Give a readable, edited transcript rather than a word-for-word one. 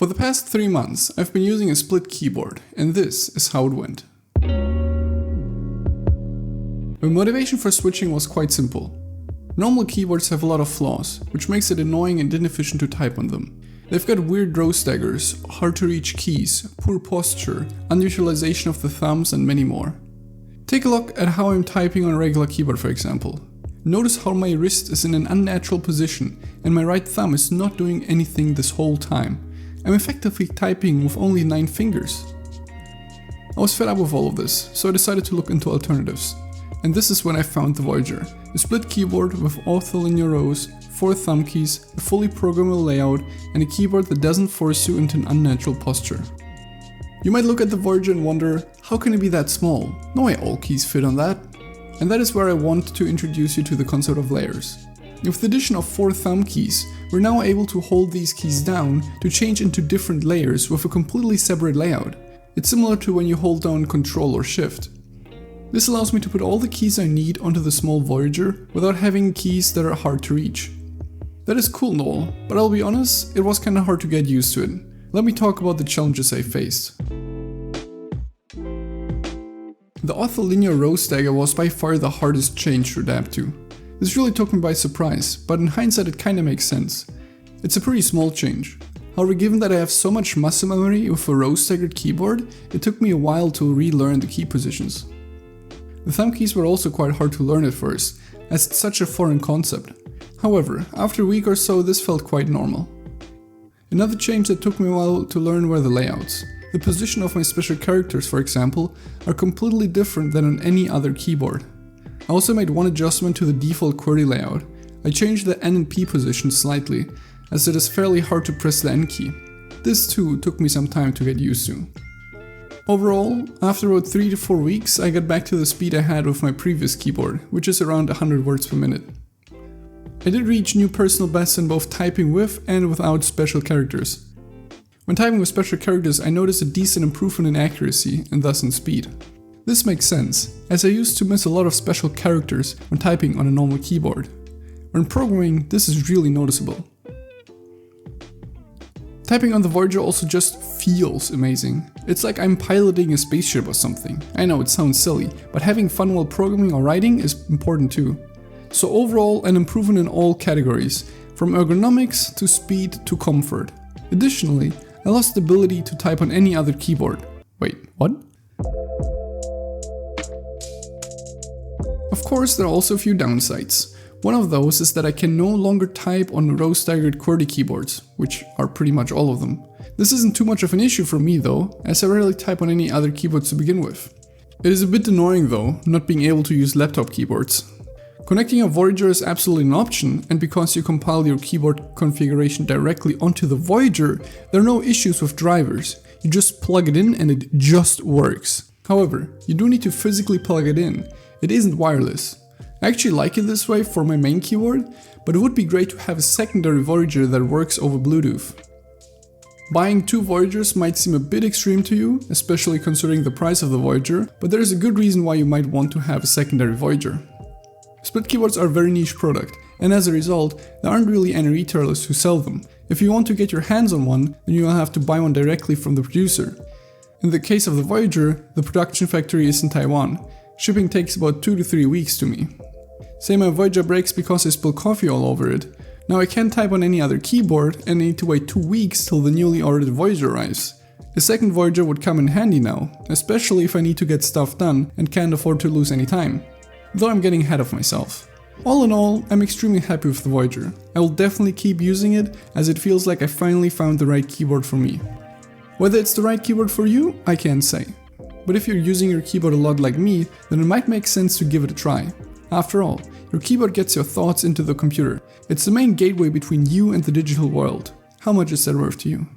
For the past 3 months, I've been using a split keyboard, and this is how it went. My motivation for switching was quite simple. Normal keyboards have a lot of flaws, which makes it annoying and inefficient to type on them. They've got weird row staggers, hard to reach keys, poor posture, underutilization of the thumbs, and many more. Take a look at how I'm typing on a regular keyboard, for example. Notice how my wrist is in an unnatural position and my right thumb is not doing anything this whole time. I'm effectively typing with only 9 fingers. I was fed up with all of this, so I decided to look into alternatives. And this is when I found the Voyager, a split keyboard with ortholinear rows, 4 thumb keys, a fully programmable layout, and a keyboard that doesn't force you into an unnatural posture. You might look at the Voyager and wonder, how can it be that small? No way all keys fit on that. And that is where I want to introduce you to the concept of layers. With the addition of 4 thumb keys, we're now able to hold these keys down to change into different layers with a completely separate layout. It's similar to when you hold down Ctrl or Shift. This allows me to put all the keys I need onto the small Voyager without having keys that are hard to reach. That is cool and all, but I'll be honest, it was kinda hard to get used to it. Let me talk about the challenges I faced. The ortholinear row stagger was by far the hardest change to adapt to. This really took me by surprise, but in hindsight it kinda makes sense. It's a pretty small change. However, given that I have so much muscle memory with a row staggered keyboard, it took me a while to relearn the key positions. The thumb keys were also quite hard to learn at first, as it's such a foreign concept. However, after a week or so this felt quite normal. Another change that took me a while to learn were the layouts. The position of my special characters, for example, are completely different than on any other keyboard. I also made one adjustment to the default QWERTY layout. I changed the N and P position slightly, as it is fairly hard to press the N key. This too took me some time to get used to. Overall, after about 3 to 4 weeks, I got back to the speed I had with my previous keyboard, which is around 100 words per minute. I did reach new personal bests in both typing with and without special characters. When typing with special characters, I noticed a decent improvement in accuracy and thus in speed. This makes sense, as I used to miss a lot of special characters when typing on a normal keyboard. When programming, this is really noticeable. Typing on the Voyager also just feels amazing. It's like I'm piloting a spaceship or something. I know it sounds silly, but having fun while programming or writing is important too. So overall, an improvement in all categories, from ergonomics to speed to comfort. Additionally, I lost the ability to type on any other keyboard. Wait, what? Of course, there are also a few downsides. One of those is that I can no longer type on row staggered QWERTY keyboards, which are pretty much all of them. This isn't too much of an issue for me though, as I rarely type on any other keyboards to begin with. It is a bit annoying though, not being able to use laptop keyboards. Connecting a Voyager is absolutely an option, and because you compile your keyboard configuration directly onto the Voyager, there are no issues with drivers. You just plug it in and it just works. However, you do need to physically plug it in. It isn't wireless. I actually like it this way for my main keyboard, but it would be great to have a secondary Voyager that works over Bluetooth. Buying 2 Voyagers might seem a bit extreme to you, especially considering the price of the Voyager, but there is a good reason why you might want to have a secondary Voyager. Split keyboards are a very niche product, and as a result, there aren't really any retailers who sell them. If you want to get your hands on one, then you will have to buy one directly from the producer. In the case of the Voyager, the production factory is in Taiwan. Shipping takes about 2 to 3 weeks to me. Say my Voyager breaks because I spill coffee all over it. Now I can't type on any other keyboard and I need to wait 2 weeks till the newly ordered Voyager arrives. A second Voyager would come in handy now, especially if I need to get stuff done and can't afford to lose any time. Though I'm getting ahead of myself. All in all, I'm extremely happy with the Voyager. I will definitely keep using it, as it feels like I finally found the right keyboard for me. Whether it's the right keyboard for you, I can't say. But if you're using your keyboard a lot like me, then it might make sense to give it a try. After all, your keyboard gets your thoughts into the computer. It's the main gateway between you and the digital world. How much is that worth to you?